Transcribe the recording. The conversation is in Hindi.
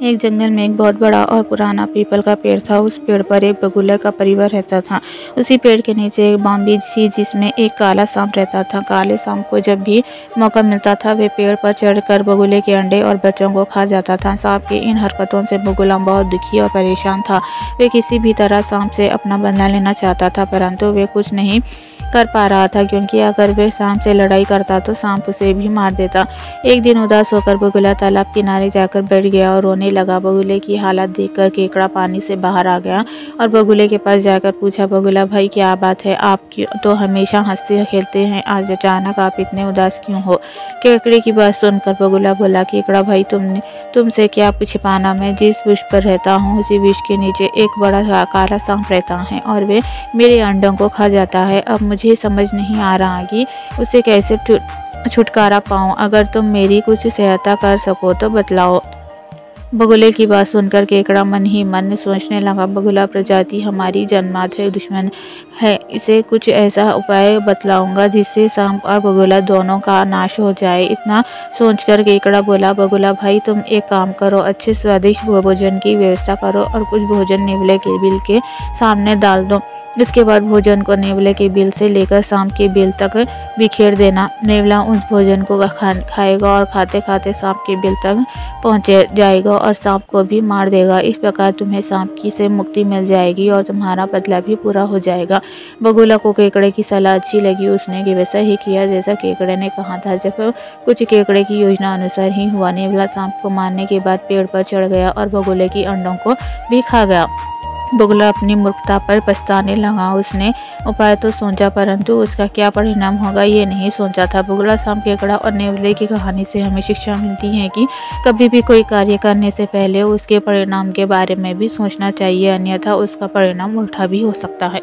एक जंगल में एक बहुत बड़ा और पुराना पीपल का पेड़ था। उस पेड़ पर एक बगुला का परिवार रहता था। उसी पेड़ के नीचे एक बाम्बी थी जिसमें एक काला सांप रहता था। काले सांप को जब भी मौका मिलता था वे पेड़ पर चढ़कर बगुले के अंडे और बच्चों को खा जाता था। सांप की इन हरकतों से बगुला बहुत दुखी और परेशान था। वे किसी भी तरह सांप से अपना बदला लेना चाहता था, परंतु वे कुछ नहीं कर पा रहा था, क्योंकि अगर वे सांप से लड़ाई करता तो सांप उसे भी मार देता। एक दिन उदास होकर बगुला तालाब किनारे जाकर बैठ गया और रोने लगा। बगुले की हालत देखकर केकड़ा पानी से बाहर आ गया और बगुले के पास जाकर पूछा, बगुला भाई क्या बात है, आप तो हमेशा हंसते खेलते हैं, आज अचानक आप इतने उदास क्यों हो। केकड़े की बात सुनकर बगुला बोला, केकड़ा भाई तुमसे क्या छिपाना, मैं जिस वृक्ष पर रहता हूँ उसी वृक्ष के नीचे एक बड़ा काला सांप रहता है और वे मेरे अंडों को खा जाता है। अब मुझे समझ नहीं आ रहा कि उसे कैसे छुटकारा पाऊँ। अगर तुम मेरी कुछ सहायता कर सको तो बतलाओ। बगुले की बात सुनकर केकड़ा मन ही मन सोचने लगा, बगुला प्रजाति हमारी जन्मजात दुश्मन है, इसे कुछ ऐसा उपाय बतलाऊंगा जिससे सांप और बगुला दोनों का नाश हो जाए। इतना सोचकर केकड़ा बोला, बगुला भाई तुम एक काम करो, अच्छे स्वादिष्ट भोजन की व्यवस्था करो और कुछ भोजन नेवले के बिल के सामने डाल दो। इसके बाद भोजन को नेवले के बिल से लेकर सांप के बिल तक बिखेर देना। नेवला उस भोजन को खाएगा और खाते खाते सांप के बिल तक पहुँच जाएगा और सांप को भी मार देगा। इस प्रकार तुम्हें सांप की से मुक्ति मिल जाएगी और तुम्हारा बदला भी पूरा हो जाएगा। बगुला को केकड़े की सलाह अच्छी लगी। उसने वैसा ही किया जैसा केकड़े ने कहा था। जब कुछ केकड़े की योजना अनुसार ही हुआ। नेवला सांप को मारने के बाद पेड़ पर चढ़ गया और बगुले की अंडों को भी खा गया। बगुला अपनी मूर्खता पर पछताने लगा। उसने उपाय तो सोचा, परंतु उसका क्या परिणाम होगा ये नहीं सोचा था। बगुला, सांप, केकड़ा और नेवले की कहानी से हमें शिक्षा मिलती है कि कभी भी कोई कार्य करने से पहले उसके परिणाम के बारे में भी सोचना चाहिए, अन्यथा उसका परिणाम उल्टा भी हो सकता है।